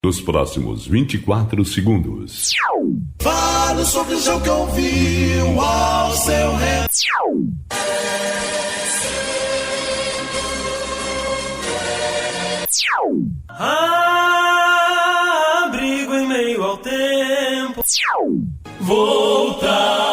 nos próximos 24 segundos. Fale sobre o jogo que ouviu ao seu redor. Abrigo em meio ao tempo, voltará.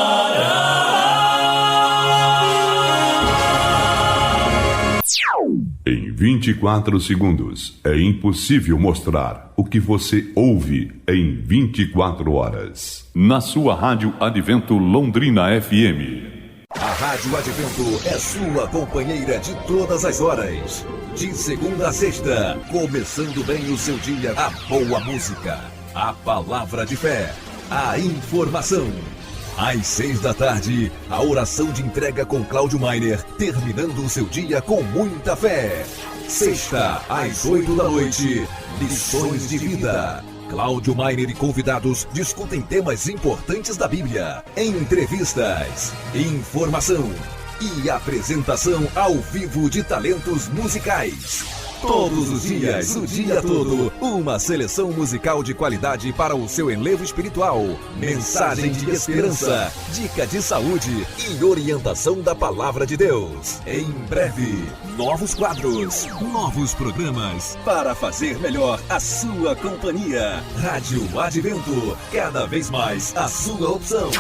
Em 24 segundos, é impossível mostrar o que você ouve em 24 horas. Na sua Rádio Advento Londrina FM. A Rádio Advento é sua companheira de todas as horas. De segunda a sexta, começando bem o seu dia, a boa música, a palavra de fé, a informação. Às 6 da tarde, a oração de entrega com Cláudio Mainer, terminando o seu dia com muita fé. Sexta, às 8 da noite, lições de vida. Cláudio Mainer e convidados discutem temas importantes da Bíblia, entrevistas, informação e apresentação ao vivo de talentos musicais. Todos os dias, o dia todo, uma seleção musical de qualidade para o seu enlevo espiritual. Mensagem de esperança, dica de saúde e orientação da palavra de Deus. Em breve, novos quadros, novos programas para fazer melhor a sua companhia. Rádio Advento, cada vez mais a sua opção.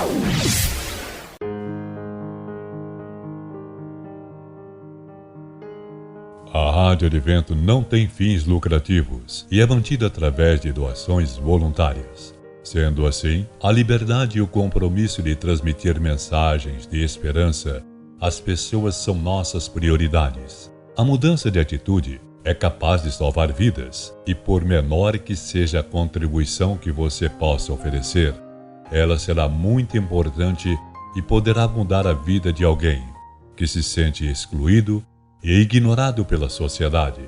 A Rádio Advento não tem fins lucrativos e é mantida através de doações voluntárias. Sendo assim, a liberdade e o compromisso de transmitir mensagens de esperança às pessoas são nossas prioridades. A mudança de atitude é capaz de salvar vidas e, por menor que seja a contribuição que você possa oferecer, ela será muito importante e poderá mudar a vida de alguém que se sente excluído e ignorado pela sociedade.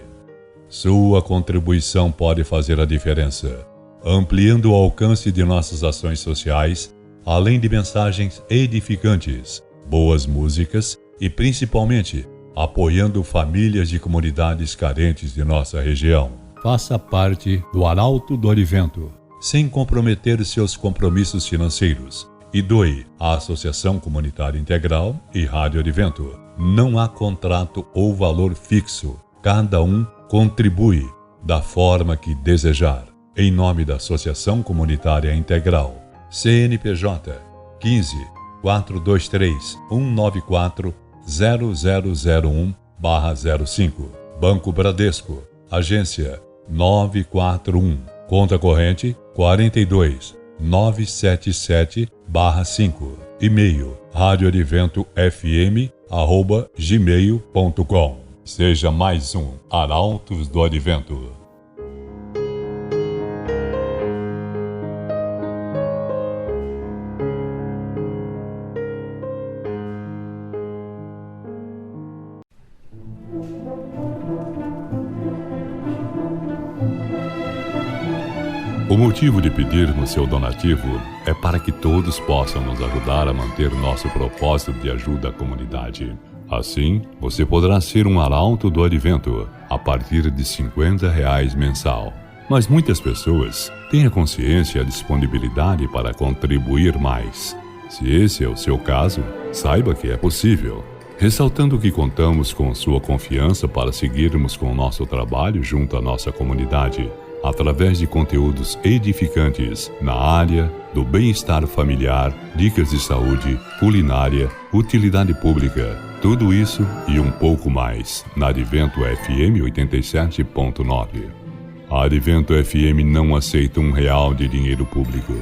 Sua contribuição pode fazer a diferença, ampliando o alcance de nossas ações sociais, além de mensagens edificantes, boas músicas e, principalmente, apoiando famílias de comunidades carentes de nossa região. Faça parte do Arauto do Advento, sem comprometer seus compromissos financeiros, e doe à Associação Comunitária Integral e Rádio Advento. Não há contrato ou valor fixo. Cada um contribui da forma que desejar. Em nome da Associação Comunitária Integral. CNPJ 15 423 194 0001/05. Banco Bradesco. Agência 941. Conta corrente 42 977/5. E-mail radioadventofm@gmail.com. Seja mais um Arautos do Advento. O motivo de pedirmos seu donativo é para que todos possam nos ajudar a manter nosso propósito de ajuda à comunidade. Assim, você poderá ser um arauto do Advento a partir de R$50 mensal. Mas muitas pessoas têm a consciência e a disponibilidade para contribuir mais. Se esse é o seu caso, saiba que é possível. Ressaltando que contamos com sua confiança para seguirmos com o nosso trabalho junto à nossa comunidade, através de conteúdos edificantes na área do bem-estar familiar, dicas de saúde, culinária, utilidade pública, tudo isso e um pouco mais na Advento FM 87.9. A Advento FM não aceita R$1 de dinheiro público.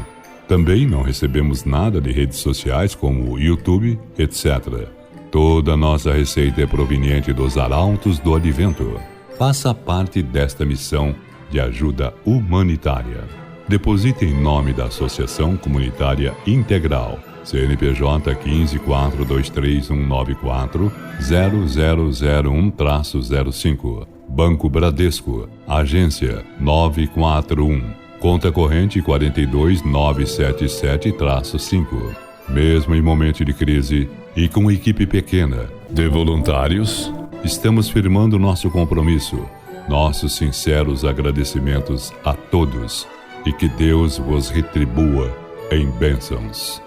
Também não recebemos nada de redes sociais como YouTube, etc. Toda nossa receita é proveniente dos arautos do Advento. Faça parte desta missão de ajuda humanitária. Deposite em nome da Associação Comunitária Integral, CNPJ 15 423 194 0001/05. Banco Bradesco, Agência 941, Conta Corrente 42977-5. Mesmo em momento de crise e com equipe pequena de voluntários, estamos firmando nosso compromisso Nossos sinceros agradecimentos a todos e que Deus vos retribua em bênçãos.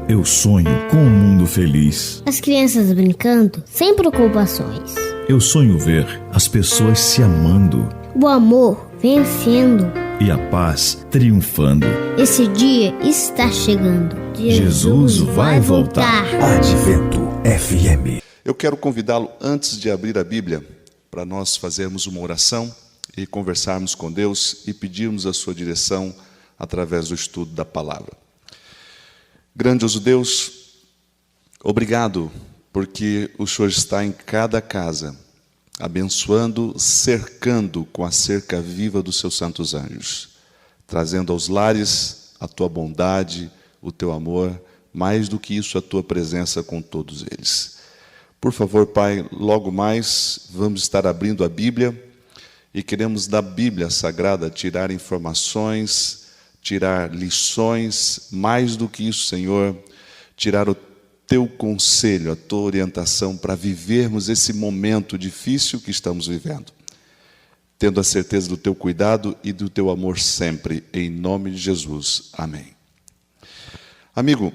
Eu sonho com um mundo feliz. As crianças brincando, sem preocupações. Eu sonho ver as pessoas se amando. O amor vencendo. E a paz triunfando. Esse dia está chegando. Jesus vai voltar. Advento FM. Eu quero convidá-lo, antes de abrir a Bíblia, para nós fazermos uma oração e conversarmos com Deus e pedirmos a sua direção através do estudo da palavra. Grandioso Deus, obrigado porque o Senhor está em cada casa, abençoando, cercando com a cerca viva dos seus santos anjos, trazendo aos lares a tua bondade, o teu amor, mais do que isso, a tua presença com todos eles. Por favor, Pai, logo mais vamos estar abrindo a Bíblia e queremos da Bíblia Sagrada tirar informações, tirar lições, mais do que isso, Senhor, tirar o teu conselho, a tua orientação para vivermos esse momento difícil que estamos vivendo, tendo a certeza do teu cuidado e do teu amor sempre, em nome de Jesus. Amém. Amigo,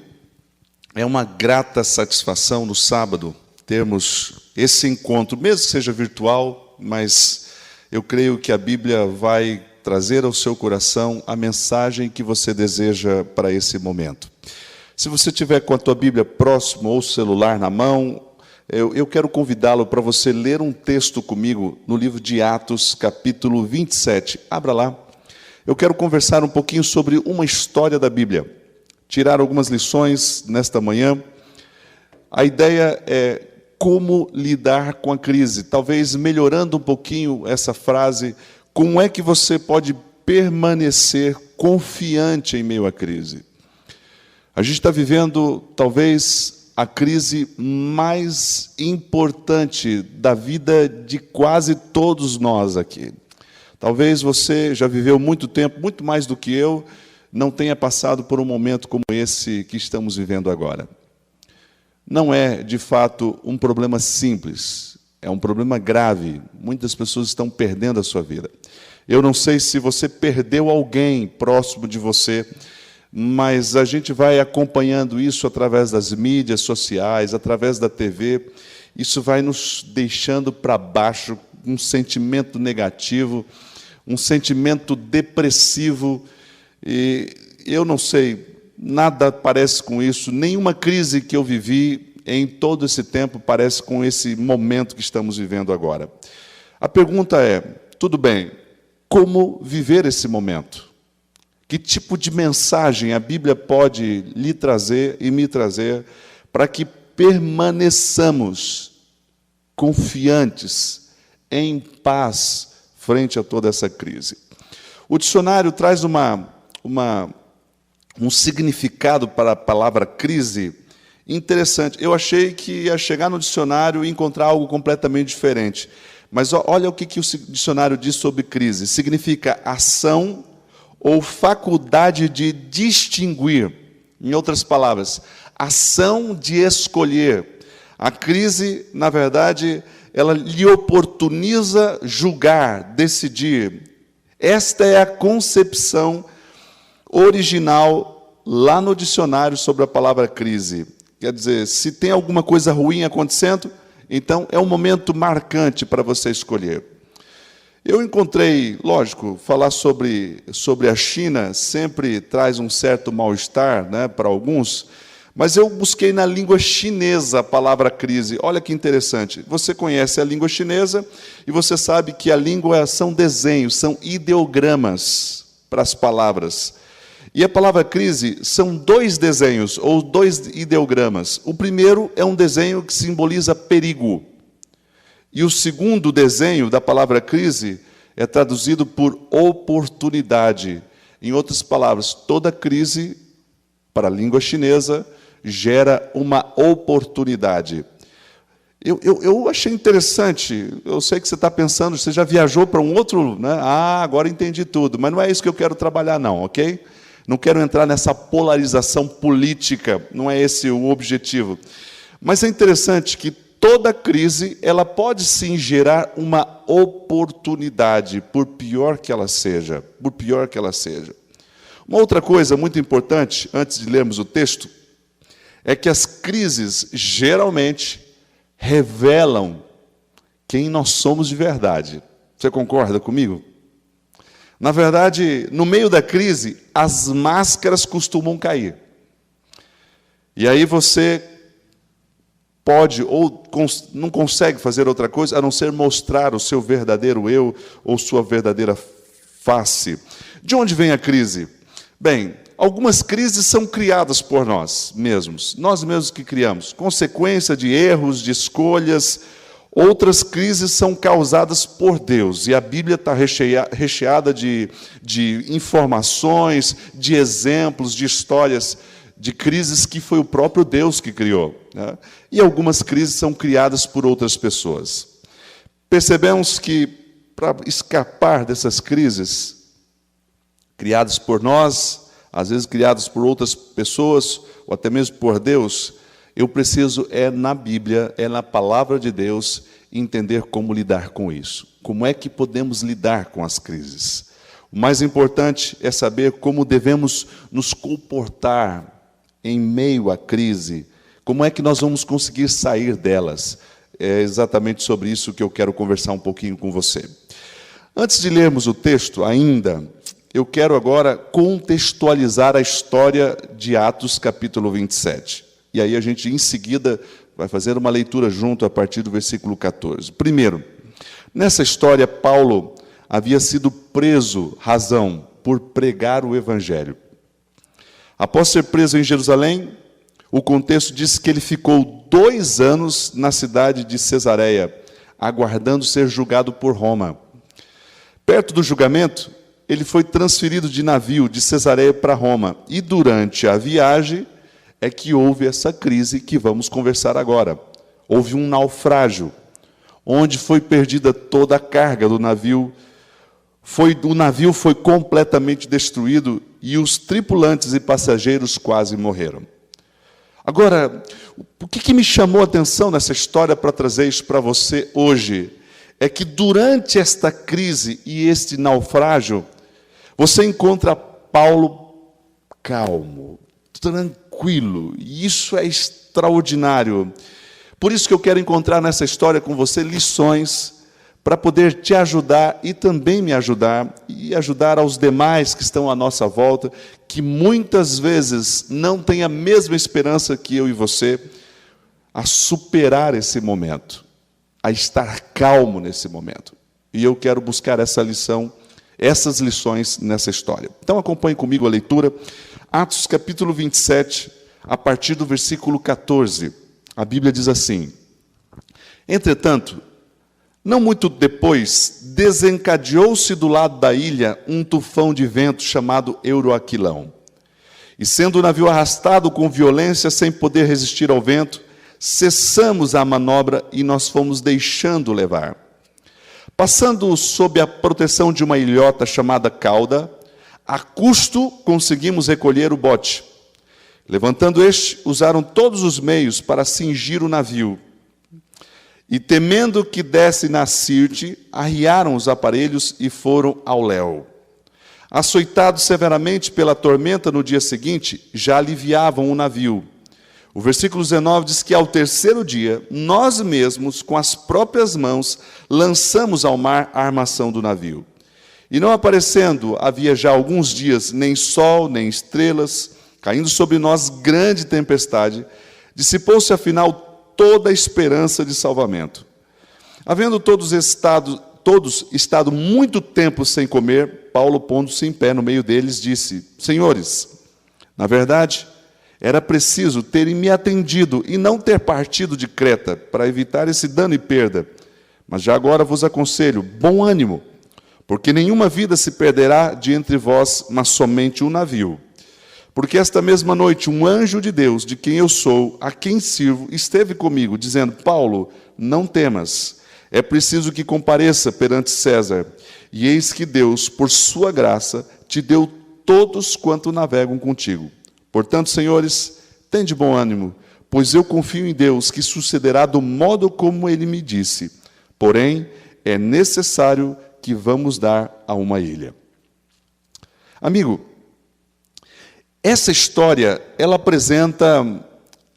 é uma grata satisfação no sábado termos esse encontro, mesmo que seja virtual, mas eu creio que a Bíblia vai trazer ao seu coração a mensagem que você deseja para esse momento. Se você tiver com a tua Bíblia próximo ou o celular na mão, eu quero convidá-lo para você ler um texto comigo no livro de Atos, capítulo 27. Abra lá. Eu quero conversar um pouquinho sobre uma história da Bíblia, tirar algumas lições nesta manhã. A ideia é como lidar com a crise, talvez melhorando um pouquinho essa frase. Como é que você pode permanecer confiante em meio à crise? A gente está vivendo, talvez, a crise mais importante da vida de quase todos nós aqui. Talvez você já viveu muito tempo, muito mais do que eu, não tenha passado por um momento como esse que estamos vivendo agora. Não é, de fato, um problema simples. É um problema grave. Muitas pessoas estão perdendo a sua vida. Eu não sei se você perdeu alguém próximo de você, mas a gente vai acompanhando isso através das mídias sociais, através da TV. Isso vai nos deixando para baixo, um sentimento negativo, um sentimento depressivo. E eu não sei, nada parece com isso. Nenhuma crise que eu vivi em todo esse tempo parece com esse momento que estamos vivendo agora. A pergunta é, tudo bem, como viver esse momento? Que tipo de mensagem a Bíblia pode lhe trazer e me trazer para que permaneçamos confiantes, em paz, frente a toda essa crise? O dicionário traz um significado para a palavra crise interessante. Eu achei que ia chegar no dicionário e encontrar algo completamente diferente. Mas olha o que o dicionário diz sobre crise. Significa ação ou faculdade de distinguir. Em outras palavras, ação de escolher. A crise, na verdade, ela lhe oportuniza julgar, decidir. Esta é a concepção original lá no dicionário sobre a palavra crise. Quer dizer, se tem alguma coisa ruim acontecendo, então é um momento marcante para você escolher. Eu encontrei, lógico, falar sobre a China sempre traz um certo mal-estar, né, para alguns, mas eu busquei na língua chinesa a palavra crise. Olha que interessante. Você conhece a língua chinesa e você sabe que a língua são desenhos, são ideogramas para as palavras. E a palavra crise são 2 desenhos, ou 2 ideogramas. O primeiro é um desenho que simboliza perigo. E o segundo desenho da palavra crise é traduzido por oportunidade. Em outras palavras, toda crise, para a língua chinesa, gera uma oportunidade. Eu achei interessante. Eu sei que você está pensando, você já viajou para um outro, né? Ah, agora entendi tudo. Mas não é isso que eu quero trabalhar, não, ok? Não quero entrar nessa polarização política, não é esse o objetivo. Mas é interessante que toda crise, ela pode sim gerar uma oportunidade, por pior que ela seja. Uma outra coisa muito importante, antes de lermos o texto, é que as crises geralmente revelam quem nós somos de verdade. Você concorda comigo? Na verdade, no meio da crise, as máscaras costumam cair. E aí você pode ou não consegue fazer outra coisa a não ser mostrar o seu verdadeiro eu ou sua verdadeira face. De onde vem a crise? Bem, algumas crises são criadas por nós mesmos que criamos, consequência de erros, de escolhas. Outras crises são causadas por Deus, e a Bíblia está recheada de informações, de exemplos, de histórias, de crises que foi o próprio Deus que criou, né? E algumas crises são criadas por outras pessoas. Percebemos que, para escapar dessas crises, criadas por nós, às vezes criadas por outras pessoas, ou até mesmo por Deus, eu preciso, na Bíblia, na palavra de Deus, entender como lidar com isso. Como é que podemos lidar com as crises? O mais importante é saber como devemos nos comportar em meio à crise. Como é que nós vamos conseguir sair delas? É exatamente sobre isso que eu quero conversar um pouquinho com você. Antes de lermos o texto ainda, eu quero agora contextualizar a história de Atos, capítulo 27. E aí a gente, em seguida, vai fazer uma leitura junto a partir do versículo 14. Primeiro, nessa história, Paulo havia sido preso, por pregar o Evangelho. Após ser preso em Jerusalém, o contexto diz que ele ficou 2 anos na cidade de Cesareia, aguardando ser julgado por Roma. Perto do julgamento, ele foi transferido de navio de Cesareia para Roma. E durante a viagem é que houve essa crise que vamos conversar agora. Houve um naufrágio, onde foi perdida toda a carga do navio. O navio foi completamente destruído e os tripulantes e passageiros quase morreram. Agora, o que me chamou a atenção nessa história para trazer isso para você hoje é que durante esta crise e este naufrágio, você encontra Paulo calmo, tranquilo, e isso é extraordinário. Por isso que eu quero encontrar nessa história com você lições para poder te ajudar e também me ajudar, e ajudar aos demais que estão à nossa volta, que muitas vezes não têm a mesma esperança que eu e você, a superar esse momento, a estar calmo nesse momento. E eu quero buscar essas lições nessa história. Então acompanhe comigo a leitura. Atos capítulo 27, a partir do versículo 14. A Bíblia diz assim: entretanto, não muito depois, desencadeou-se do lado da ilha um tufão de vento chamado Euroaquilão. E sendo o navio arrastado com violência, sem poder resistir ao vento, cessamos a manobra e nós fomos deixando levar. Passando sob a proteção de uma ilhota chamada Cauda, a custo conseguimos recolher o bote. Levantando este, usaram todos os meios para cingir o navio. E temendo que desse na Sirte, arriaram os aparelhos e foram ao léu. Açoitados severamente pela tormenta no dia seguinte, já aliviavam o navio. O versículo 19 diz que ao terceiro dia, nós mesmos, com as próprias mãos, lançamos ao mar a armação do navio. E não aparecendo, havia já alguns dias, nem sol, nem estrelas, caindo sobre nós grande tempestade, dissipou-se afinal toda a esperança de salvamento. Havendo todos estado muito tempo sem comer, Paulo, pondo-se em pé no meio deles, disse: Senhores, na verdade, era preciso terem me atendido e não ter partido de Creta, para evitar esse dano e perda. Mas já agora vos aconselho, bom ânimo, porque nenhuma vida se perderá de entre vós, mas somente um navio. Porque esta mesma noite um anjo de Deus, de quem eu sou, a quem sirvo, esteve comigo, dizendo: Paulo, não temas, é preciso que compareça perante César. E eis que Deus, por sua graça, te deu todos quanto navegam contigo. Portanto, senhores, tende bom ânimo, pois eu confio em Deus, que sucederá do modo como ele me disse. Porém, é necessário que vamos dar a uma ilha. Amigo, essa história, ela apresenta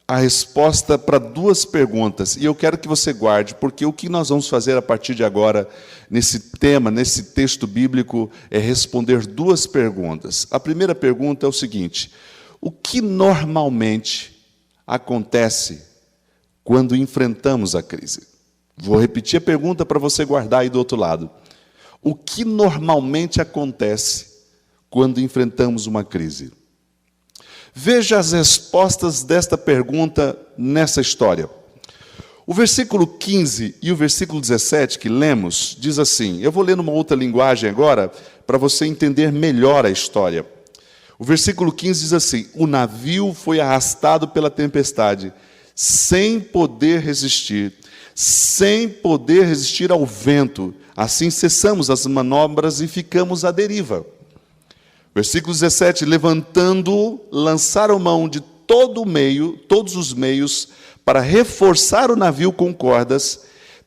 a resposta para duas perguntas, e eu quero que você guarde, porque o que nós vamos fazer a partir de agora, nesse tema, nesse texto bíblico, é responder duas perguntas. A primeira pergunta é o seguinte: o que normalmente acontece quando enfrentamos a crise? Vou repetir a pergunta para você guardar aí do outro lado. O que normalmente acontece quando enfrentamos uma crise? Veja as respostas desta pergunta nessa história. O versículo 15 e o versículo 17 que lemos, diz assim, eu vou ler numa outra linguagem agora, para você entender melhor a história. O versículo 15 diz assim: o navio foi arrastado pela tempestade, sem poder resistir ao vento. Assim cessamos as manobras e ficamos à deriva. Versículo 17, levantando, lançaram mão de todos os meios, para reforçar o navio com cordas,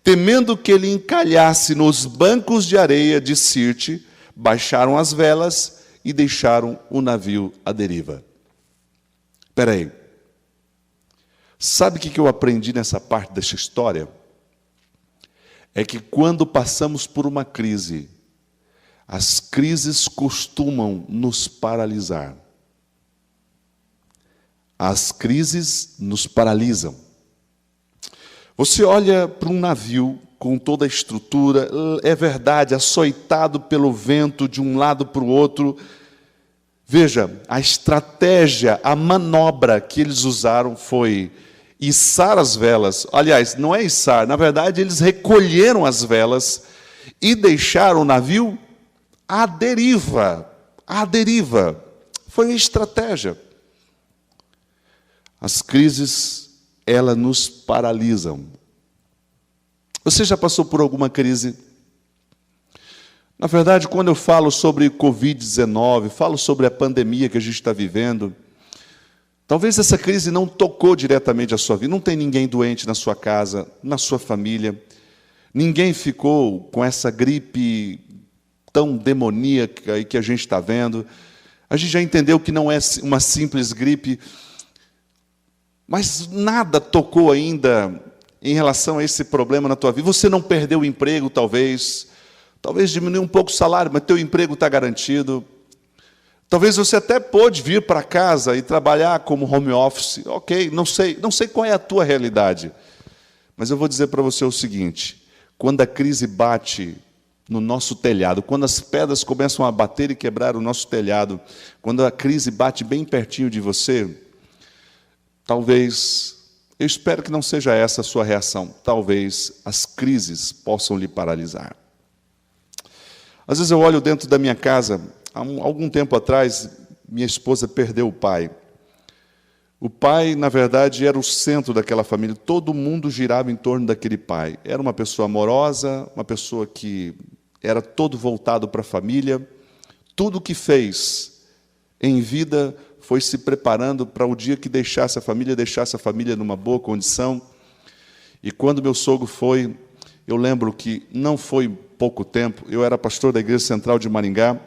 temendo que ele encalhasse nos bancos de areia de Sirte, baixaram as velas e deixaram o navio à deriva. Espera aí. Sabe o que eu aprendi nessa parte dessa história? É que quando passamos por uma crise, as crises costumam nos paralisar. As crises nos paralisam. Você olha para um navio com toda a estrutura, é verdade, açoitado pelo vento de um lado para o outro. Veja, a estratégia, a manobra que eles usaram foi içar as velas. Aliás, não é içar, na verdade eles recolheram as velas e deixaram o navio à deriva. À deriva. Foi uma estratégia. As crises, elas nos paralisam. Você já passou por alguma crise? Na verdade, quando eu falo sobre Covid-19, falo sobre a pandemia que a gente está vivendo, talvez essa crise não tocou diretamente a sua vida. Não tem ninguém doente na sua casa, na sua família. Ninguém ficou com essa gripe tão demoníaca aí que a gente está vendo. A gente já entendeu que não é uma simples gripe, mas nada tocou ainda em relação a esse problema na tua vida. Você não perdeu o emprego, talvez diminuiu um pouco o salário, mas teu emprego está garantido. Talvez você até pôde vir para casa e trabalhar como home office. Ok, não sei qual é a tua realidade, mas eu vou dizer para você o seguinte: quando a crise bate no nosso telhado, quando as pedras começam a bater e quebrar o nosso telhado, quando a crise bate bem pertinho de você, talvez, eu espero que não seja essa a sua reação, talvez as crises possam lhe paralisar. Às vezes eu olho dentro da minha casa, há algum tempo atrás, minha esposa perdeu o pai. O pai, na verdade, era o centro daquela família, todo mundo girava em torno daquele pai. Era uma pessoa amorosa, uma pessoa que era todo voltado para a família. Tudo o que fez em vida foi se preparando para o dia que deixasse a família numa boa condição. E quando meu sogro foi, eu lembro que não foi pouco tempo, eu era pastor da Igreja Central de Maringá,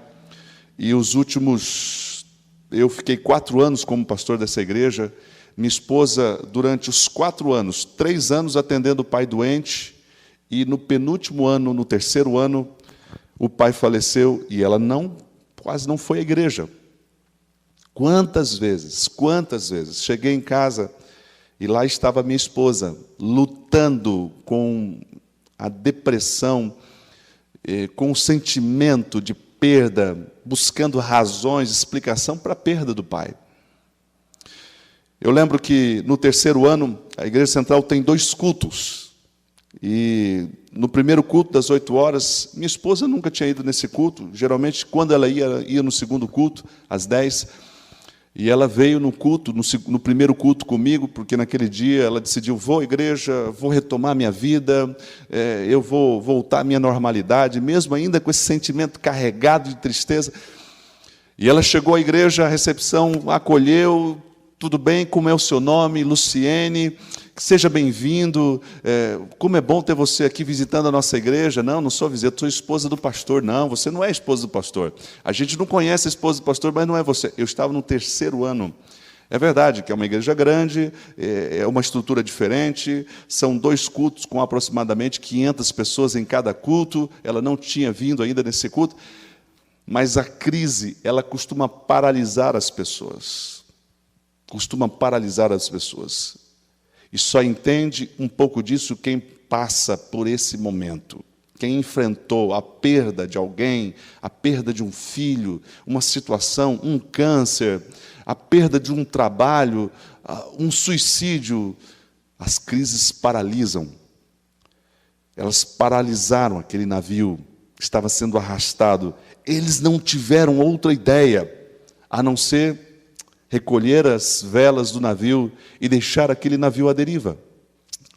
e eu fiquei 4 anos como pastor dessa igreja. Minha esposa, durante os 4 anos, 3 anos atendendo o pai doente, e no penúltimo ano, no 3º ano, o pai faleceu, e ela quase não foi à igreja. Quantas vezes, cheguei em casa, e lá estava minha esposa, lutando com a depressão, com o sentimento de perda, buscando razões, explicação para a perda do pai. Eu lembro que no 3º ano, a Igreja Central tem 2 cultos. E no primeiro culto, das 8 horas, minha esposa nunca tinha ido nesse culto. Geralmente, quando ela ia no segundo culto, às 10. E ela veio no culto, no primeiro culto comigo, porque naquele dia ela decidiu: vou à igreja, vou retomar minha vida, eu vou voltar à minha normalidade, mesmo ainda com esse sentimento carregado de tristeza. E ela chegou à igreja, a recepção acolheu, tudo bem, como é o seu nome? Luciene, seja bem-vindo, como é bom ter você aqui visitando a nossa igreja. Não sou visita, sou esposa do pastor. Não, você não é esposa do pastor. A gente não conhece a esposa do pastor, mas não é você. Eu estava no 3º ano. É verdade que é uma igreja grande, é uma estrutura diferente, são 2 cultos com aproximadamente 500 pessoas em cada culto. Ela não tinha vindo ainda nesse culto, mas a crise, ela costuma paralisar as pessoas. Costuma paralisar as pessoas. E só entende um pouco disso quem passa por esse momento. Quem enfrentou a perda de alguém, a perda de um filho, uma situação, um câncer, a perda de um trabalho, um suicídio. As crises paralisam. Elas paralisaram aquele navio, estava sendo arrastado. Eles não tiveram outra ideia, a não ser recolher as velas do navio e deixar aquele navio à deriva.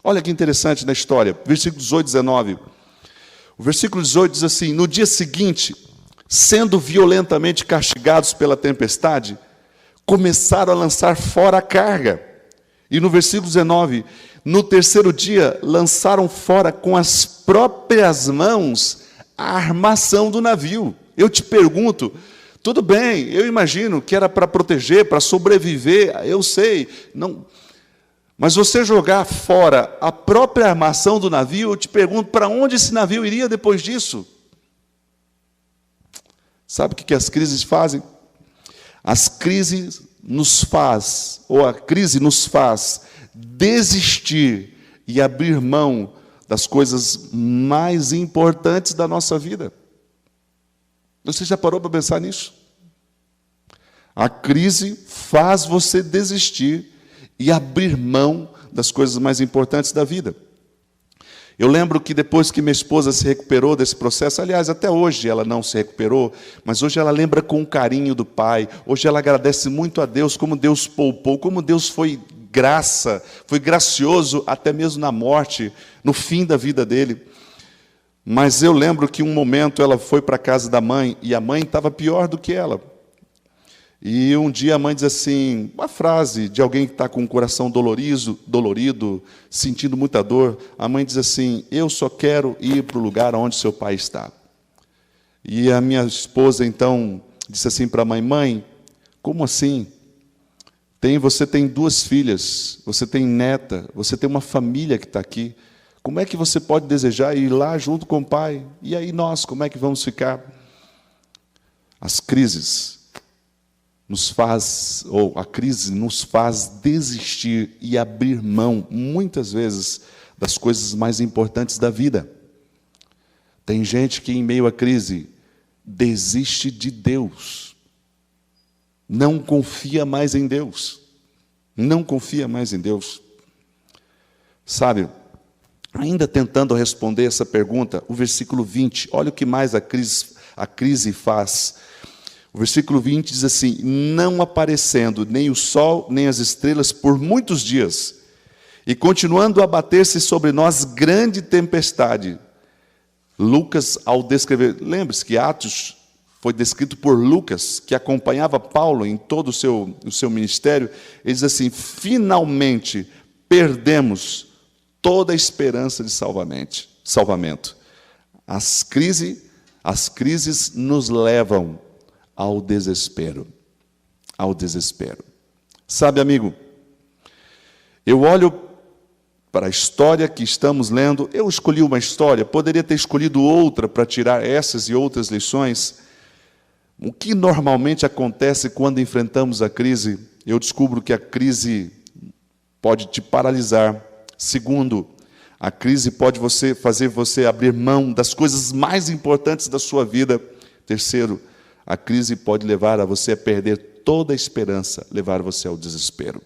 Olha que interessante na história, versículo 18 e 19. O versículo 18 diz assim: no dia seguinte, sendo violentamente castigados pela tempestade, começaram a lançar fora a carga. E no versículo 19, no 3º dia, lançaram fora com as próprias mãos a armação do navio. Eu te pergunto, tudo bem, eu imagino que era para proteger, para sobreviver, eu sei, não. Mas você jogar fora a própria armação do navio, eu te pergunto, para onde esse navio iria depois disso? Sabe o que as crises fazem? As crises nos faz, ou a crise nos faz desistir e abrir mão das coisas mais importantes da nossa vida. Você já parou para pensar nisso? A crise faz você desistir e abrir mão das coisas mais importantes da vida. Eu lembro que depois que minha esposa se recuperou desse processo, aliás, até hoje ela não se recuperou, mas hoje ela lembra com carinho do pai, hoje ela agradece muito a Deus, como Deus poupou, como Deus foi graça, foi gracioso até mesmo na morte, no fim da vida dele. Mas eu lembro que um momento ela foi para a casa da mãe, e a mãe estava pior do que ela. E um dia a mãe diz assim, uma frase de alguém que está com o coração dolorido, sentindo muita dor. A mãe diz assim: eu só quero ir para o lugar onde seu pai está. E a minha esposa então disse assim para a mãe: mãe, como assim? Você tem 2 filhas, você tem neta, você tem uma família que está aqui. Como é que você pode desejar ir lá junto com o pai? E aí nós, como é que vamos ficar? As crises a crise nos faz desistir e abrir mão, muitas vezes, das coisas mais importantes da vida. Tem gente que, em meio à crise, desiste de Deus. Não confia mais em Deus. Não confia mais em Deus. Sabe, ainda tentando responder essa pergunta, o versículo 20, olha o que mais a crise faz. O versículo 20 diz assim: não aparecendo nem o sol, nem as estrelas por muitos dias, e continuando a bater-se sobre nós grande tempestade. Lucas, ao descrever, lembre-se que Atos foi descrito por Lucas, que acompanhava Paulo em todo o seu ministério. Ele diz assim: finalmente perdemos toda a esperança de salvamento. As crises nos levam ao desespero. Ao desespero. Sabe, amigo, eu olho para a história que estamos lendo. Eu escolhi uma história, poderia ter escolhido outra para tirar essas e outras lições. O que normalmente acontece quando enfrentamos a crise? Eu descubro que a crise pode te paralisar. Segundo, a crise pode fazer você abrir mão das coisas mais importantes da sua vida. Terceiro, a crise pode levar a você a perder toda a esperança, levar você ao desespero.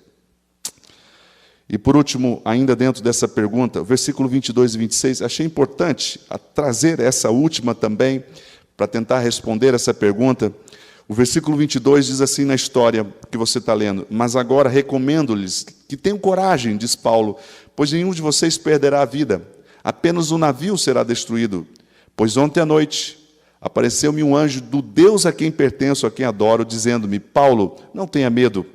E por último, ainda dentro dessa pergunta, versículo 22 e 26, achei importante trazer essa última também, para tentar responder essa pergunta. O versículo 22 diz assim na história que você está lendo: mas agora recomendo-lhes que tenham coragem, diz Paulo, pois nenhum de vocês perderá a vida, apenas o navio será destruído. Pois ontem à noite, apareceu-me um anjo do Deus a quem pertenço, a quem adoro, dizendo-me: Paulo, não tenha medo.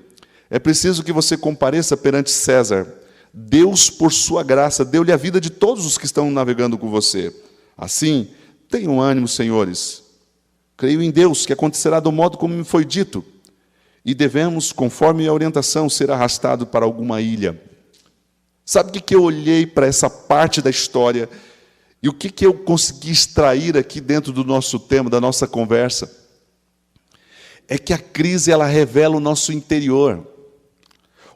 É preciso que você compareça perante César. Deus, por sua graça, deu-lhe a vida de todos os que estão navegando com você. Assim, tenham ânimo, senhores. Creio em Deus, que acontecerá do modo como me foi dito. E devemos, conforme a orientação, ser arrastado para alguma ilha. Sabe o que eu olhei para essa parte da história e o que eu consegui extrair aqui dentro do nosso tema, da nossa conversa? É que a crise, ela revela o nosso interior,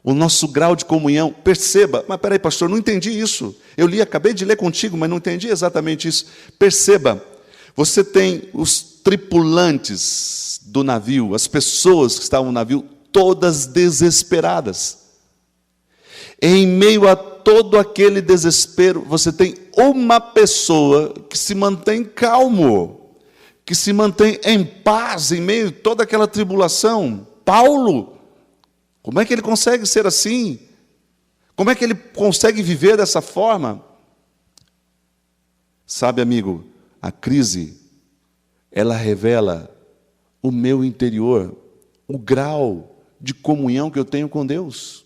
o nosso grau de comunhão. Perceba, mas peraí, pastor, não entendi isso. Eu acabei de ler contigo, mas não entendi exatamente isso. Perceba, você tem os tripulantes do navio, as pessoas que estavam no navio, todas desesperadas. Em meio a todo aquele desespero, você tem uma pessoa que se mantém calmo, que se mantém em paz em meio a toda aquela tribulação. Paulo. Como é que ele consegue ser assim? Como é que ele consegue viver dessa forma? Sabe, amigo, a crise, ela revela o meu interior, o grau de comunhão que eu tenho com Deus.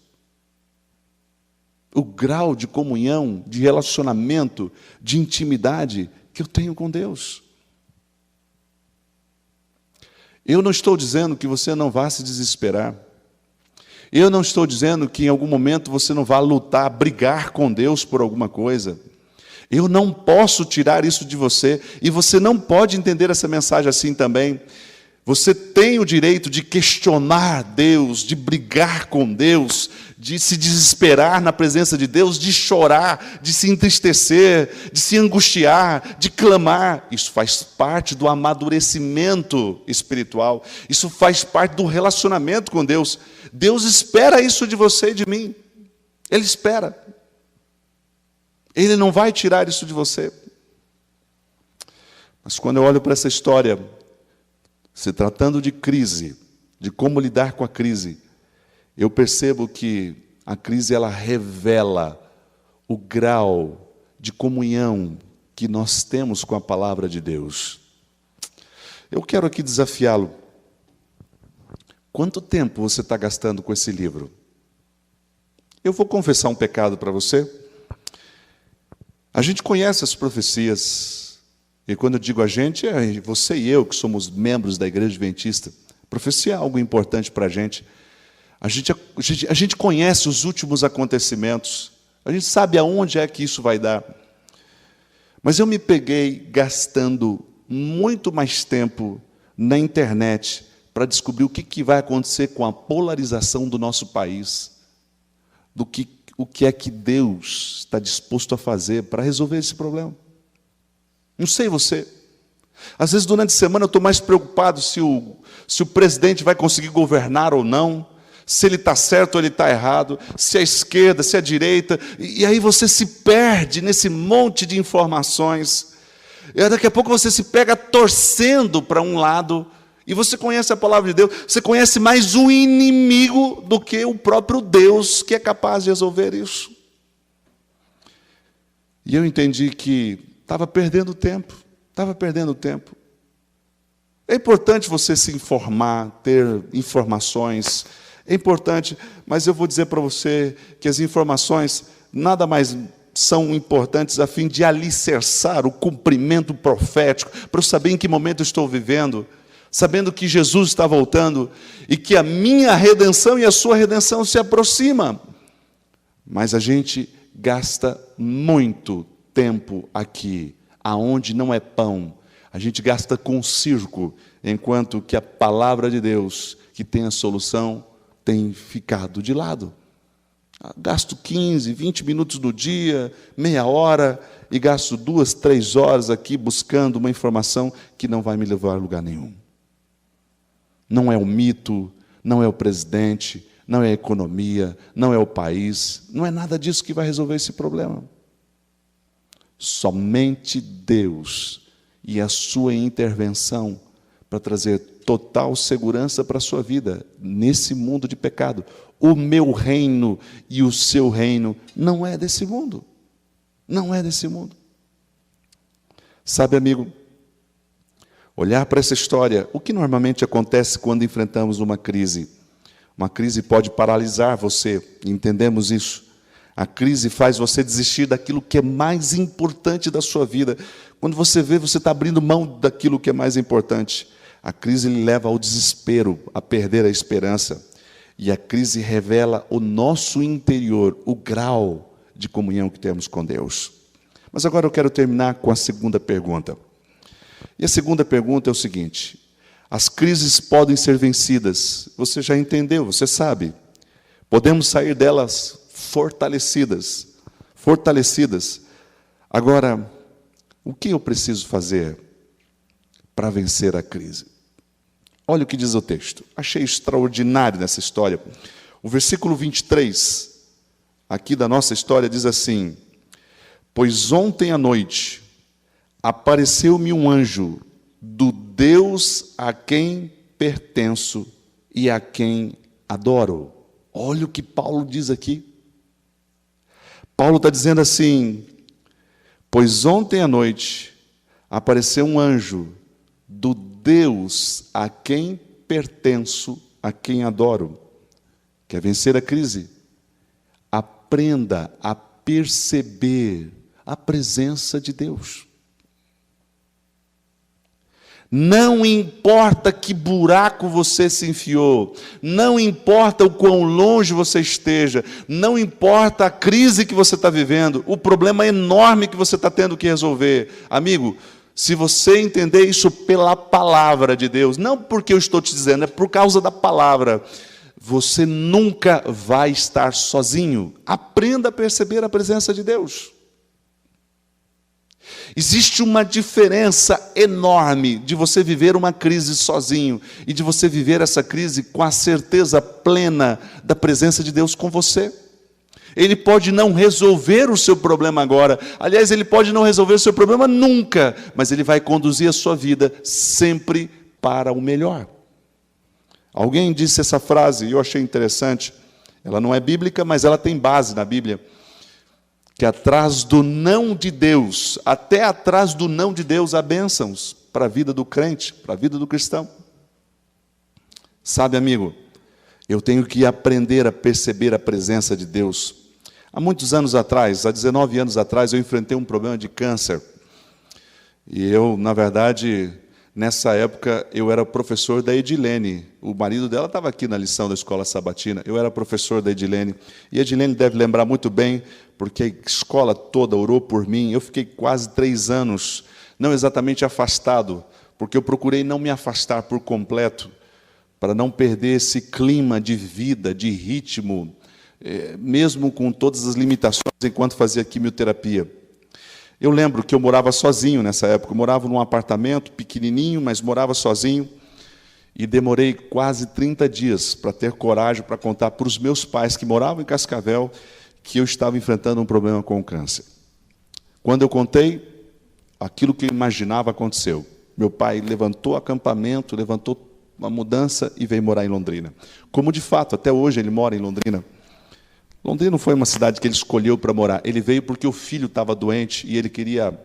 O grau de comunhão, de relacionamento, de intimidade que eu tenho com Deus. Eu não estou dizendo que você não vá se desesperar. Eu não estou dizendo que em algum momento você não vá lutar, brigar com Deus por alguma coisa. Eu não posso tirar isso de você, e você não pode entender essa mensagem assim também. Você tem o direito de questionar Deus, de brigar com Deus, de se desesperar na presença de Deus, de chorar, de se entristecer, de se angustiar, de clamar. Isso faz parte do amadurecimento espiritual. Isso faz parte do relacionamento com Deus. Deus espera isso de você e de mim. Ele espera. Ele não vai tirar isso de você. Mas quando eu olho para essa história, se tratando de crise, de como lidar com a crise, eu percebo que a crise, ela revela o grau de comunhão que nós temos com a palavra de Deus. Eu quero aqui desafiá-lo. Quanto tempo você está gastando com esse livro? Eu vou confessar um pecado para você. A gente conhece as profecias, e quando eu digo a gente, é você e eu, que somos membros da Igreja Adventista. Profecia é algo importante para a gente. A gente conhece os últimos acontecimentos, a gente sabe aonde é que isso vai dar. Mas eu me peguei gastando muito mais tempo na internet para descobrir o que vai acontecer com a polarização do nosso país, o que é que Deus está disposto a fazer para resolver esse problema. Não sei você. Às vezes, durante a semana, eu estou mais preocupado se o presidente vai conseguir governar ou não, se ele está certo ou ele está errado, se a esquerda, se a direita, e aí você se perde nesse monte de informações. E daqui a pouco você se pega torcendo para um lado, e você conhece a palavra de Deus, você conhece mais o inimigo do que o próprio Deus, que é capaz de resolver isso. E eu entendi que estava perdendo tempo. É importante você se informar, ter informações. É importante, mas eu vou dizer para você que as informações nada mais são importantes a fim de alicerçar o cumprimento profético, para eu saber em que momento eu estou vivendo, sabendo que Jesus está voltando e que a minha redenção e a sua redenção se aproximam. Mas a gente gasta muito tempo aqui, aonde não é pão. A gente gasta com circo, enquanto que a palavra de Deus, que tem a solução, tem ficado de lado. Gasto 15, 20 minutos no dia, meia hora, e gasto 2, 3 horas aqui buscando uma informação que não vai me levar a lugar nenhum. Não é o mito, não é o presidente, não é a economia, não é o país, não é nada disso que vai resolver esse problema. Somente Deus e a sua intervenção para trazer total segurança para a sua vida, nesse mundo de pecado. O meu reino e o seu reino não é desse mundo. Não é desse mundo. Sabe, amigo, Olhar para essa história, o que normalmente acontece quando enfrentamos uma crise? Uma crise pode paralisar você, entendemos isso. A crise faz você desistir daquilo que é mais importante da sua vida. Quando você vê, você está abrindo mão daquilo que é mais importante. A crise lhe leva ao desespero, a perder a esperança. E a crise revela o nosso interior, o grau de comunhão que temos com Deus. Mas agora eu quero terminar com a segunda pergunta. E a segunda pergunta é o seguinte: as crises podem ser vencidas. Você já entendeu, você sabe. Podemos sair delas fortalecidas. Agora, o que eu preciso fazer para vencer a crise? Olha o que diz o texto. Achei extraordinário nessa história. O versículo 23, aqui da nossa história, diz assim: pois ontem à noite apareceu-me um anjo do Deus a quem pertenço e a quem adoro. Olha o que Paulo diz aqui. Paulo está dizendo assim: pois ontem à noite apareceu um anjo do Deus a quem pertenço, a quem adoro. Quer vencer a crise? Aprenda a perceber a presença de Deus. Não importa que buraco você se enfiou, não importa o quão longe você esteja, não importa a crise que você está vivendo, o problema enorme que você está tendo que resolver. Amigo, se você entender isso pela palavra de Deus, não porque eu estou te dizendo, é por causa da palavra, você nunca vai estar sozinho. Aprenda a perceber a presença de Deus. Existe uma diferença enorme de você viver uma crise sozinho e de você viver essa crise com a certeza plena da presença de Deus com você. Ele pode não resolver o seu problema agora, aliás, ele pode não resolver o seu problema nunca, mas ele vai conduzir a sua vida sempre para o melhor. Alguém disse essa frase e eu achei interessante, ela não é bíblica, mas ela tem base na Bíblia, que atrás do não de Deus, até atrás do não de Deus, há bênçãos para a vida do crente, para a vida do cristão. Sabe, amigo, eu tenho que aprender a perceber a presença de Deus. Há muitos anos atrás, há 19 anos atrás, eu enfrentei um problema de câncer. E eu, na verdade, nessa época, eu era professor da Edilene. O marido dela estava aqui na lição da escola sabatina. Eu era professor da Edilene. E a Edilene deve lembrar muito bem, porque a escola toda orou por mim. Eu fiquei quase 3 anos, não exatamente afastado, porque eu procurei não me afastar por completo, para não perder esse clima de vida, de ritmo, mesmo com todas as limitações enquanto fazia quimioterapia. Eu lembro que eu morava sozinho nessa época. Eu morava num apartamento pequenininho, mas morava sozinho. E demorei quase 30 dias para ter coragem para contar para os meus pais, que moravam em Cascavel, que eu estava enfrentando um problema com o câncer. Quando eu contei, aquilo que eu imaginava aconteceu. Meu pai levantou acampamento, levantou uma mudança e veio morar em Londrina. Como, de fato, até hoje ele mora em Londrina. Londrina não foi uma cidade que ele escolheu para morar. Ele veio porque o filho estava doente e ele queria...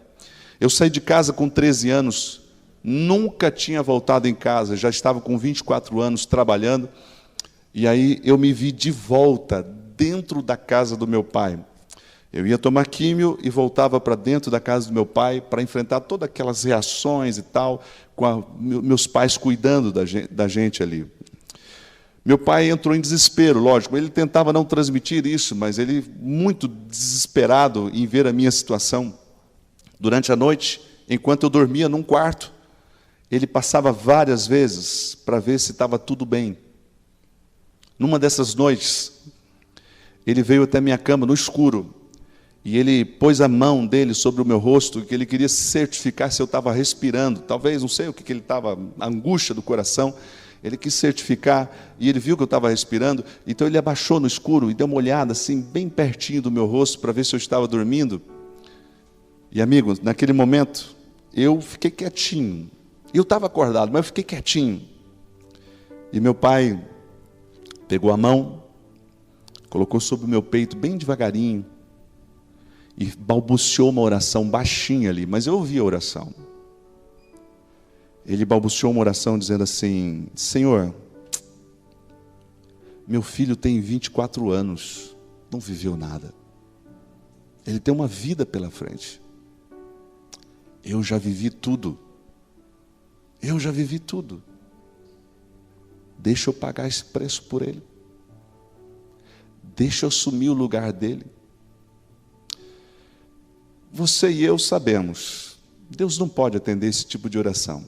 Eu saí de casa com 13 anos, nunca tinha voltado em casa, já estava com 24 anos trabalhando, e aí eu me vi de volta dentro da casa do meu pai. Eu ia tomar químio e voltava para dentro da casa do meu pai para enfrentar todas aquelas reações e tal, com meus pais cuidando da gente ali. Meu pai entrou em desespero, lógico, ele tentava não transmitir isso, mas ele, muito desesperado em ver a minha situação. Durante a noite, enquanto eu dormia num quarto, ele passava várias vezes para ver se estava tudo bem. Numa dessas noites, ele veio até minha cama no escuro, e ele pôs a mão dele sobre o meu rosto, que ele queria certificar se eu estava respirando, talvez, não sei o que ele estava, a angústia do coração. Ele quis certificar, e ele viu que eu estava respirando, então ele abaixou no escuro e deu uma olhada assim, bem pertinho do meu rosto, para ver se eu estava dormindo. E, amigo, naquele momento, eu fiquei quietinho. Eu estava acordado, mas eu fiquei quietinho. E meu pai pegou a mão, colocou sobre o meu peito bem devagarinho, e balbuciou uma oração baixinha ali, mas eu ouvi a oração. ele balbuciou uma oração dizendo assim: Senhor, meu filho tem 24 anos, não viveu nada. Ele tem uma vida pela frente. Eu já vivi tudo. Eu já vivi tudo. Deixa eu pagar esse preço por ele. Deixa eu assumir o lugar dele. Você e eu sabemos, Deus não pode atender esse tipo de oração.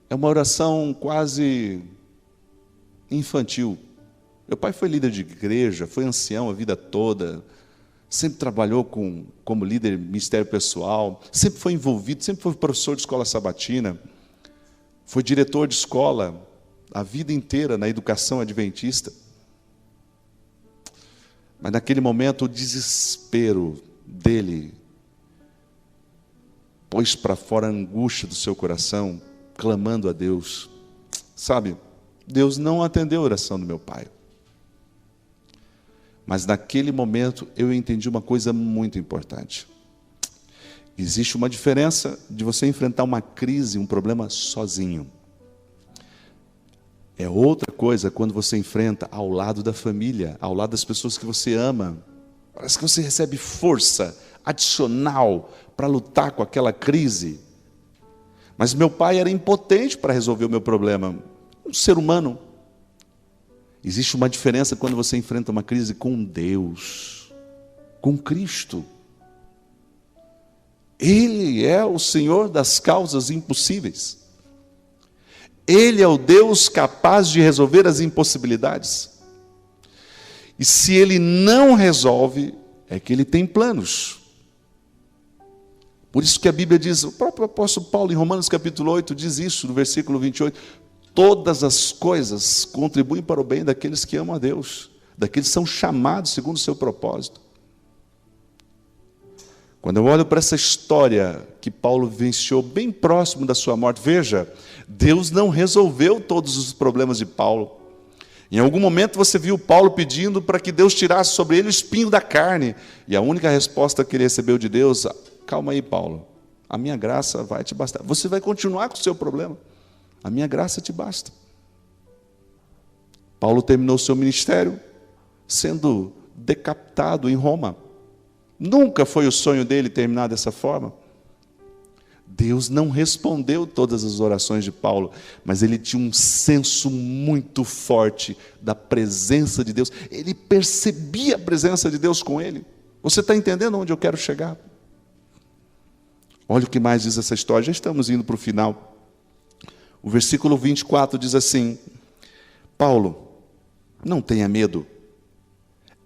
É uma oração quase infantil. Meu pai foi líder de igreja, foi ancião a vida toda, sempre trabalhou como líder de ministério pessoal, sempre foi envolvido, sempre foi professor de escola sabatina, foi diretor de escola a vida inteira na educação adventista. Mas naquele momento o desespero dele pôs para fora a angústia do seu coração, clamando a Deus. Sabe, Deus não atendeu a oração do meu pai. Mas naquele momento eu entendi uma coisa muito importante. Existe uma diferença de você enfrentar uma crise, um problema sozinho. É outra coisa quando você enfrenta ao lado da família, ao lado das pessoas que você ama. Parece que você recebe força adicional para lutar com aquela crise. Mas meu pai era impotente para resolver o meu problema. Um ser humano. Existe uma diferença quando você enfrenta uma crise com Deus, com Cristo. Ele é o Senhor das causas impossíveis. Ele é o Deus capaz de resolver as impossibilidades. E se Ele não resolve, é que Ele tem planos. Por isso que a Bíblia diz, o próprio apóstolo Paulo em Romanos capítulo 8 diz isso, no versículo 28, todas as coisas contribuem para o bem daqueles que amam a Deus, daqueles que são chamados segundo o seu propósito. Quando eu olho para essa história que Paulo vivenciou bem próximo da sua morte, veja, Deus não resolveu todos os problemas de Paulo. Em algum momento você viu Paulo pedindo para que Deus tirasse sobre ele o espinho da carne, e a única resposta que ele recebeu de Deus: calma aí, Paulo, a minha graça vai te bastar. Você vai continuar com o seu problema, a minha graça te basta. Paulo terminou seu ministério sendo decapitado em Roma. Nunca foi o sonho dele terminar dessa forma. Deus não respondeu todas as orações de Paulo, mas ele tinha um senso muito forte da presença de Deus. Ele percebia a presença de Deus com ele. Você está entendendo onde eu quero chegar? Olha o que mais diz essa história, já estamos indo para o final. O versículo 24 diz assim: Paulo, não tenha medo.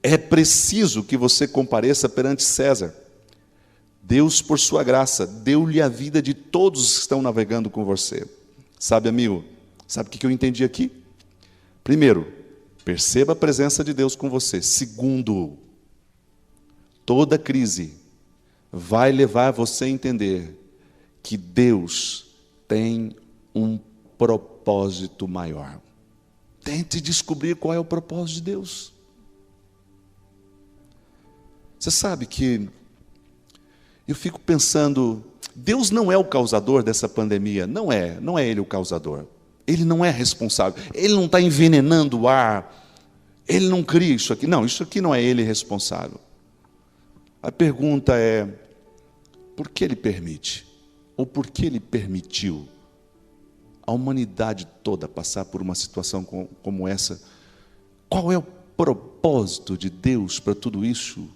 É preciso que você compareça perante César. Deus, por sua graça, deu-lhe a vida de todos que estão navegando com você. Sabe, amigo, sabe o que eu entendi aqui? Primeiro, perceba a presença de Deus com você. Segundo, toda crise vai levar você a entender que Deus tem um propósito maior. Tente descobrir qual é o propósito de Deus. Você sabe que eu fico pensando, Deus não é o causador dessa pandemia, não é Ele o causador. Ele não é responsável, Ele não está envenenando o ar, Ele não cria isso aqui. Não, isso aqui não é Ele responsável. A pergunta é, por que Ele permite? Ou por que Ele permitiu a humanidade toda passar por uma situação como essa? Qual é o propósito de Deus para tudo isso?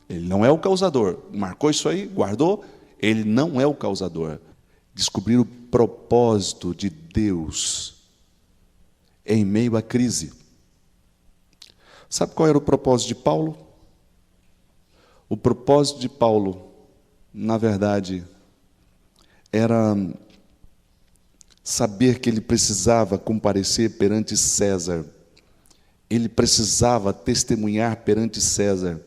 Ele não é o causador. Marcou isso aí? Guardou? Ele não é o causador. Descobrir o propósito de Deus em meio à crise. Sabe qual era o propósito de Paulo? O propósito de Paulo, na verdade, era saber que ele precisava comparecer perante César. Ele precisava testemunhar perante César.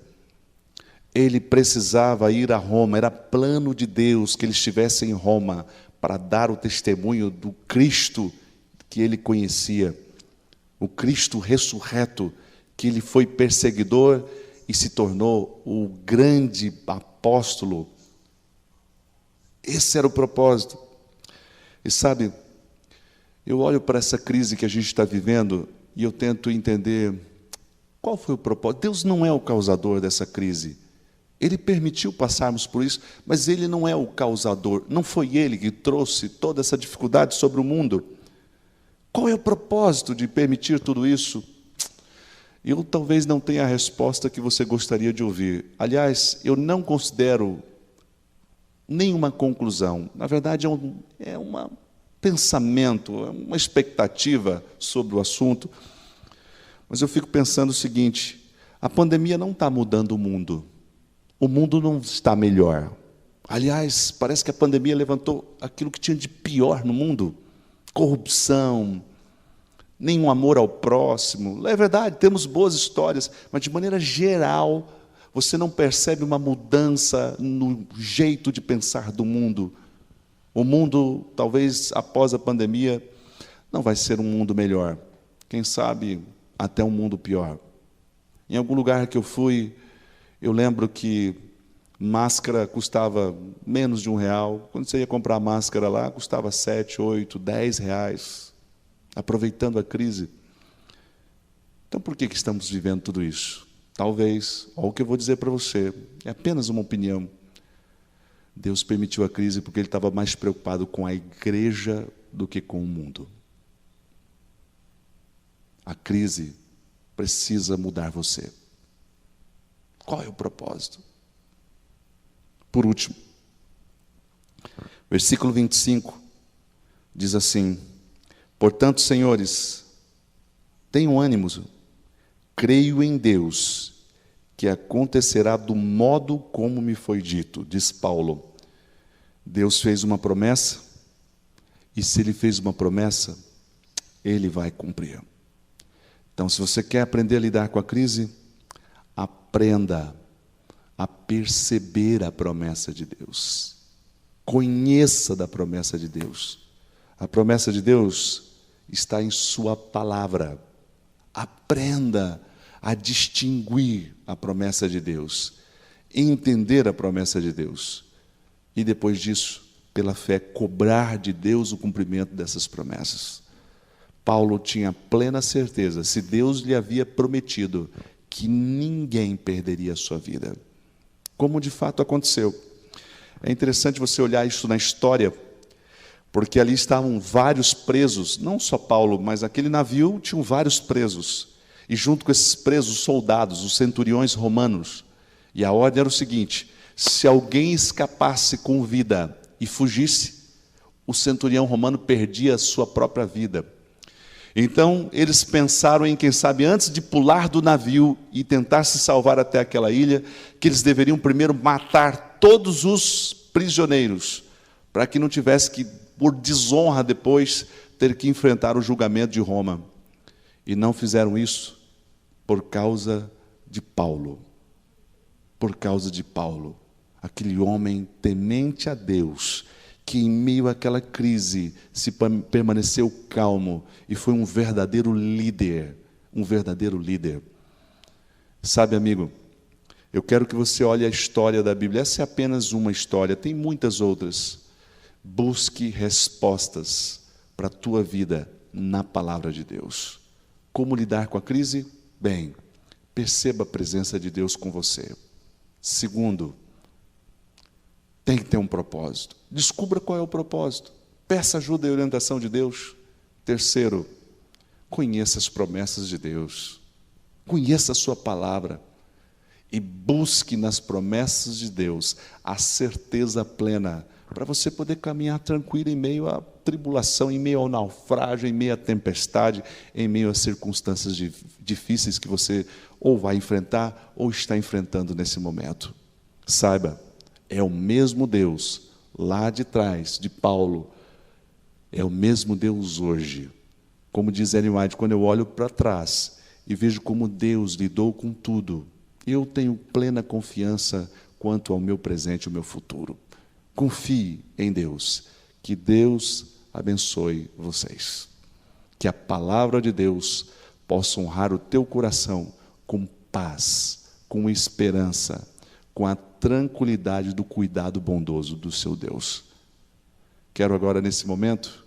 Ele precisava ir a Roma, era plano de Deus que ele estivesse em Roma para dar o testemunho do Cristo que ele conhecia, o Cristo ressurreto, que ele foi perseguidor e se tornou o grande apóstolo. Esse era o propósito. E sabe, eu olho para essa crise que a gente está vivendo e eu tento entender qual foi o propósito. Deus não é o causador dessa crise. Ele permitiu passarmos por isso, mas Ele não é o causador. Não foi Ele que trouxe toda essa dificuldade sobre o mundo. Qual é o propósito de permitir tudo isso? Eu talvez não tenha a resposta que você gostaria de ouvir. Aliás, eu não considero nenhuma conclusão. Na verdade, é um pensamento, é uma expectativa sobre o assunto. Mas eu fico pensando o seguinte: a pandemia não está mudando o mundo. O mundo não está melhor. Aliás, parece que a pandemia levantou aquilo que tinha de pior no mundo. Corrupção, nenhum amor ao próximo. É verdade, temos boas histórias, mas de maneira geral, você não percebe uma mudança no jeito de pensar do mundo. O mundo, talvez após a pandemia, não vai ser um mundo melhor. Quem sabe até um mundo pior. Em algum lugar que eu fui, eu lembro que máscara custava menos de R$1. Quando você ia comprar máscara lá, custava 7, 8, 10 reais. Aproveitando a crise. Então, por que estamos vivendo tudo isso? Talvez, olha o que eu vou dizer para você, é apenas uma opinião. Deus permitiu a crise porque Ele estava mais preocupado com a igreja do que com o mundo. A crise precisa mudar você. Qual é o propósito? Por último, versículo 25 diz assim: portanto, senhores, tenham ânimo, creio em Deus, que acontecerá do modo como me foi dito, diz Paulo. Deus fez uma promessa, e se Ele fez uma promessa, Ele vai cumprir. Então, se você quer aprender a lidar com a crise, aprenda a perceber a promessa de Deus. Conheça da promessa de Deus. A promessa de Deus está em sua palavra. Aprenda a distinguir a promessa de Deus, entender a promessa de Deus. E depois disso, pela fé, cobrar de Deus o cumprimento dessas promessas. Paulo tinha plena certeza, se Deus lhe havia prometido, que ninguém perderia a sua vida. Como de fato aconteceu. É interessante você olhar isso na história, porque ali estavam vários presos, não só Paulo, mas aquele navio tinha vários presos. E junto com esses presos, soldados, os centuriões romanos. E a ordem era o seguinte: se alguém escapasse com vida e fugisse, o centurião romano perdia a sua própria vida. Então, eles pensaram em, quem sabe, antes de pular do navio e tentar se salvar até aquela ilha, que eles deveriam primeiro matar todos os prisioneiros, para que não tivesse que, por desonra depois, ter que enfrentar o julgamento de Roma. E não fizeram isso por causa de Paulo. Por causa de Paulo, aquele homem temente a Deus, que em meio àquela crise se permaneceu calmo e foi um verdadeiro líder, Sabe, amigo, eu quero que você olhe a história da Bíblia. Essa é apenas uma história, tem muitas outras. Busque respostas para a tua vida na palavra de Deus. Como lidar com a crise? Bem, perceba a presença de Deus com você. Segundo, tem que ter um propósito. Descubra qual é o propósito. Peça ajuda e orientação de Deus. Terceiro, conheça as promessas de Deus. Conheça a sua palavra. E busque nas promessas de Deus a certeza plena, para você poder caminhar tranquilo em meio à tribulação, em meio ao naufrágio, em meio à tempestade, em meio às circunstâncias difíceis que você ou vai enfrentar ou está enfrentando nesse momento. Saiba, é o mesmo Deus lá de trás, de Paulo, é o mesmo Deus hoje. Como diz Ellen White, quando eu olho para trás e vejo como Deus lidou com tudo, eu tenho plena confiança quanto ao meu presente e ao meu futuro. Confie em Deus. Que Deus abençoe vocês. Que a palavra de Deus possa honrar o teu coração com paz, com esperança, com a tranquilidade do cuidado bondoso do seu Deus. Quero agora, nesse momento,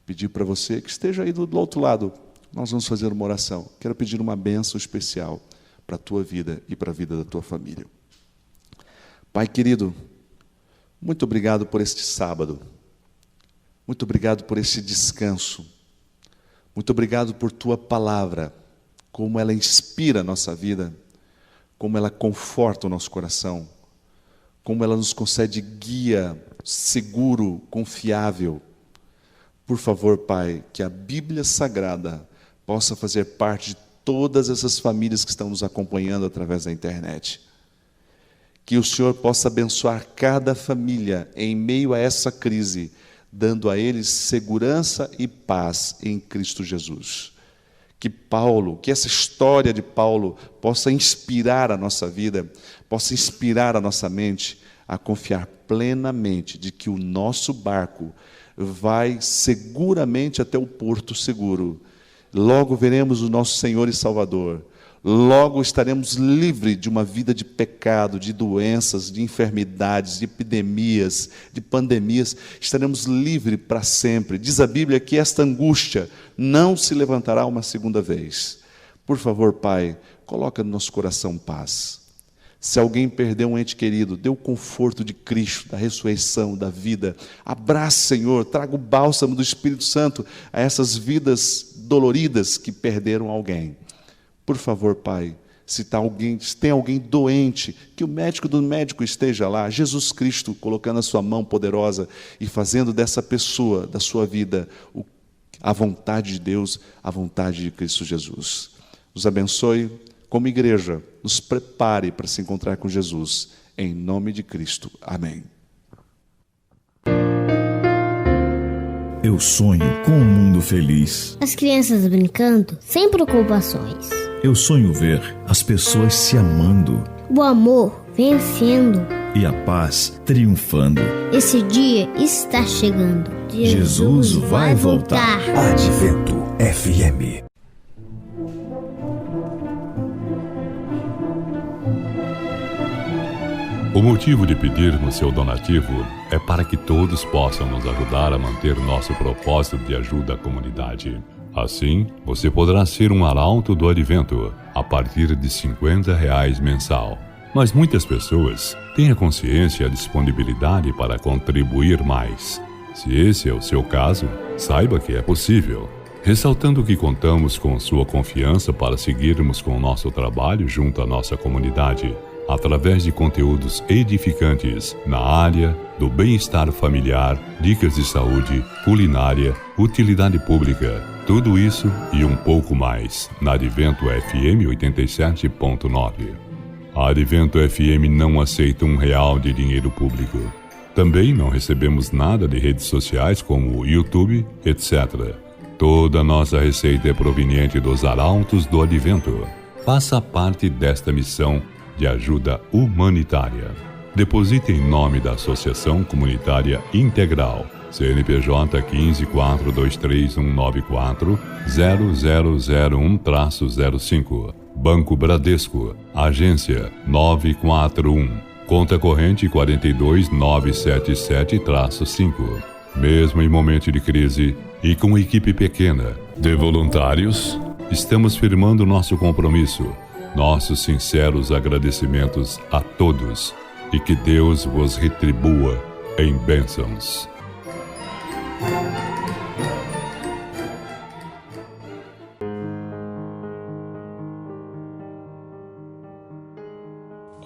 pedir para você que esteja aí do outro lado. Nós vamos fazer uma oração. Quero pedir uma bênção especial para a tua vida e para a vida da tua família. Pai querido, muito obrigado por este sábado. Muito obrigado por este descanso. Muito obrigado por tua palavra, como ela inspira a nossa vida, como ela conforta o nosso coração, como ela nos concede guia seguro, confiável. Por favor, Pai, que a Bíblia Sagrada possa fazer parte de todas essas famílias que estão nos acompanhando através da internet. Que o Senhor possa abençoar cada família em meio a essa crise, dando a eles segurança e paz em Cristo Jesus. Que essa história de Paulo possa inspirar a nossa vida, possa inspirar a nossa mente a confiar plenamente de que o nosso barco vai seguramente até o porto seguro. Logo veremos o nosso Senhor e Salvador. Logo estaremos livres de uma vida de pecado, de doenças, de enfermidades, de epidemias, de pandemias. Estaremos livres para sempre. Diz a Bíblia que esta angústia não se levantará uma segunda vez. Por favor, Pai, coloca no nosso coração paz. Se alguém perdeu um ente querido, dê o conforto de Cristo, da ressurreição, da vida. Abrace, Senhor, traga o bálsamo do Espírito Santo a essas vidas doloridas que perderam alguém. Por favor, Pai, se tem alguém doente, que o médico do médico esteja lá, Jesus Cristo colocando a sua mão poderosa e fazendo dessa pessoa, da sua vida, a vontade de Deus, a vontade de Cristo Jesus. Nos abençoe como igreja, nos prepare para se encontrar com Jesus, em nome de Cristo. Amém. Eu sonho com um mundo feliz. As crianças brincando, sem preocupações. Eu sonho ver as pessoas se amando. O amor vencendo. E a paz triunfando. Esse dia está chegando. Jesus vai voltar. Advento FM. O motivo de pedirmos seu donativo é para que todos possam nos ajudar a manter nosso propósito de ajuda à comunidade. Assim, você poderá ser um arauto do Advento a partir de R$50 mensal. Mas muitas pessoas têm a consciência e a disponibilidade para contribuir mais. Se esse é o seu caso, saiba que é possível. Ressaltando que contamos com sua confiança para seguirmos com o nosso trabalho junto à nossa comunidade, através de conteúdos edificantes na área do bem-estar familiar, dicas de saúde, culinária, utilidade pública, tudo isso e um pouco mais na Advento FM 87.9. A Advento FM não aceita R$1 de dinheiro público. Também não recebemos nada de redes sociais como o YouTube, etc. Toda nossa receita é proveniente dos arautos do Advento. Faça parte desta missão de ajuda humanitária. Deposite em nome da Associação Comunitária Integral, CNPJ 154231940001-05, Banco Bradesco, Agência 941, Conta Corrente 42977-5. Mesmo em momento de crise e com equipe pequena de voluntários, estamos firmando nosso compromisso. Nossos sinceros agradecimentos a todos e que Deus vos retribua em bênçãos.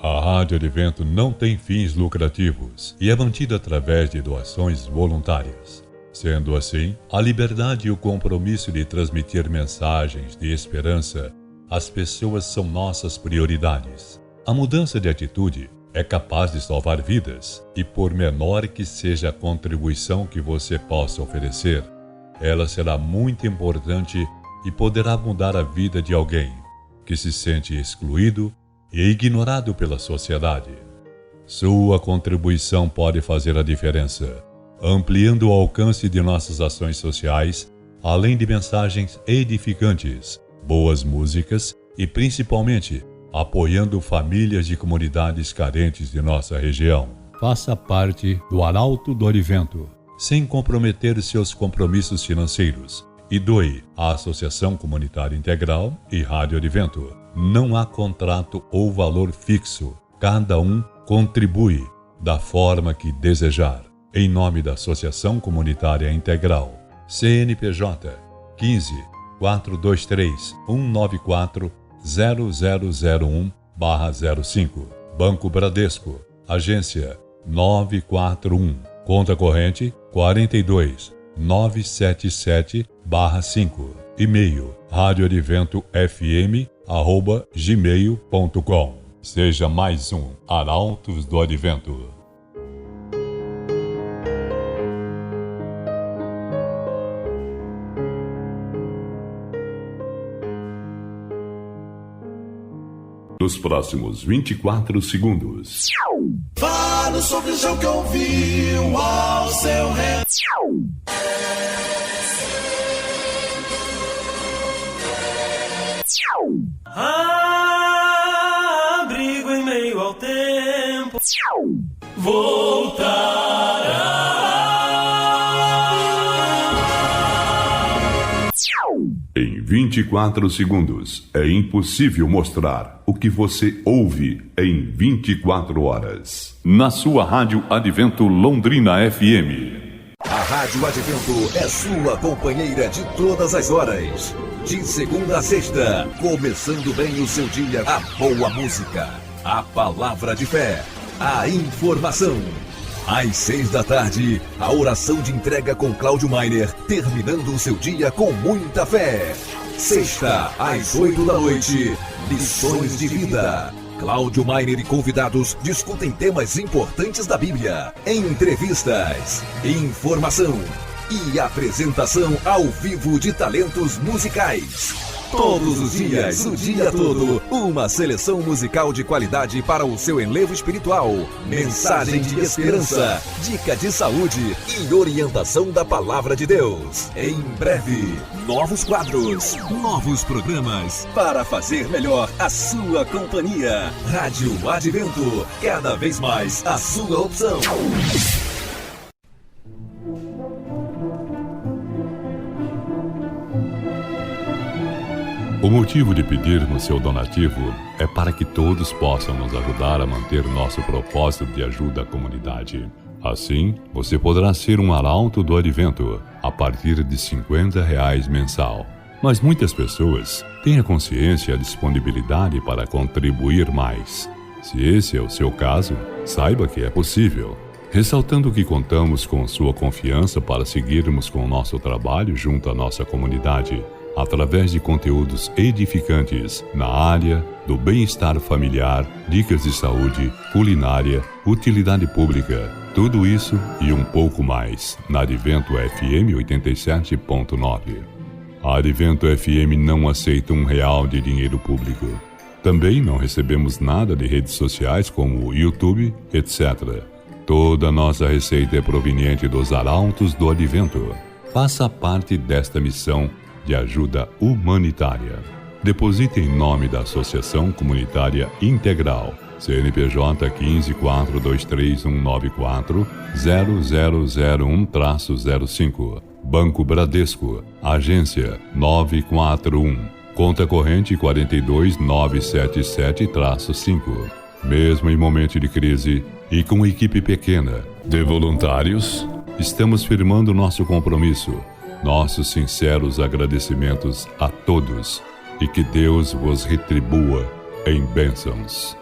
A Rádio Advento não tem fins lucrativos e é mantida através de doações voluntárias. Sendo assim, a liberdade e o compromisso de transmitir mensagens de esperança às pessoas são nossas prioridades. A mudança de atitude é capaz de salvar vidas e, por menor que seja a contribuição que você possa oferecer, ela será muito importante e poderá mudar a vida de alguém que se sente excluído e ignorado pela sociedade. Sua contribuição pode fazer a diferença, ampliando o alcance de nossas ações sociais, além de mensagens edificantes, boas músicas e, principalmente, apoiando famílias de comunidades carentes de nossa região. Faça parte do Arauto do Advento. sem comprometer seus compromissos financeiros e doe à Associação Comunitária Integral e Rádio Advento. Não há contrato ou valor fixo. Cada um contribui da forma que desejar. Em nome da Associação Comunitária Integral, CNPJ 15 423 194 0001/05, Banco Bradesco, Agência 941, Conta Corrente 42 977/5, E-mail radioadventofm@gmail.com. Seja mais um Arautos do Advento. Nos próximos 24 segundos. Fale sobre o show que ouviu ao seu redor. Abrigo em meio ao tempo. Voltará. Em 24 segundos, é impossível mostrar o que você ouve em 24 horas. Na sua Rádio Advento Londrina FM. A Rádio Advento é sua companheira de todas as horas. De segunda a sexta, começando bem o seu dia, a boa música, a palavra de fé, a informação. Às 6 da tarde, a oração de entrega com Cláudio Mainer, terminando o seu dia com muita fé. Sexta, às 8 da noite, lições de vida. Cláudio Mainer e convidados discutem temas importantes da Bíblia, entrevistas, informação e apresentação ao vivo de talentos musicais. Todos os dias, o dia todo, uma seleção musical de qualidade para o seu enlevo espiritual. Mensagem de esperança, dica de saúde e orientação da Palavra de Deus. Em breve, novos quadros, novos programas para fazer melhor a sua companhia. Rádio Advento, cada vez mais a sua opção. O motivo de pedirmos seu donativo é para que todos possam nos ajudar a manter nosso propósito de ajuda à comunidade. Assim, você poderá ser um arauto do Advento a partir de R$50 mensal. Mas muitas pessoas têm a consciência e a disponibilidade para contribuir mais. Se esse é o seu caso, saiba que é possível. Ressaltando que contamos com sua confiança para seguirmos com o nosso trabalho junto à nossa comunidade, através de conteúdos edificantes na área do bem-estar familiar, dicas de saúde, culinária, utilidade pública, tudo isso e um pouco mais na Advento FM 87.9. A Advento FM não aceita R$1 de dinheiro público. Também não recebemos nada de redes sociais como YouTube, etc. Toda nossa receita é proveniente dos arautos do Advento. Faça parte desta missão de ajuda humanitária. Deposite em nome da Associação Comunitária Integral, CNPJ 15 423 194 0001/05, Banco Bradesco, Agência 941, Conta Corrente 42 977/5. Mesmo em momento de crise e com equipe pequena de voluntários, estamos firmando nosso compromisso. Nossos sinceros agradecimentos a todos e que Deus vos retribua em bênçãos.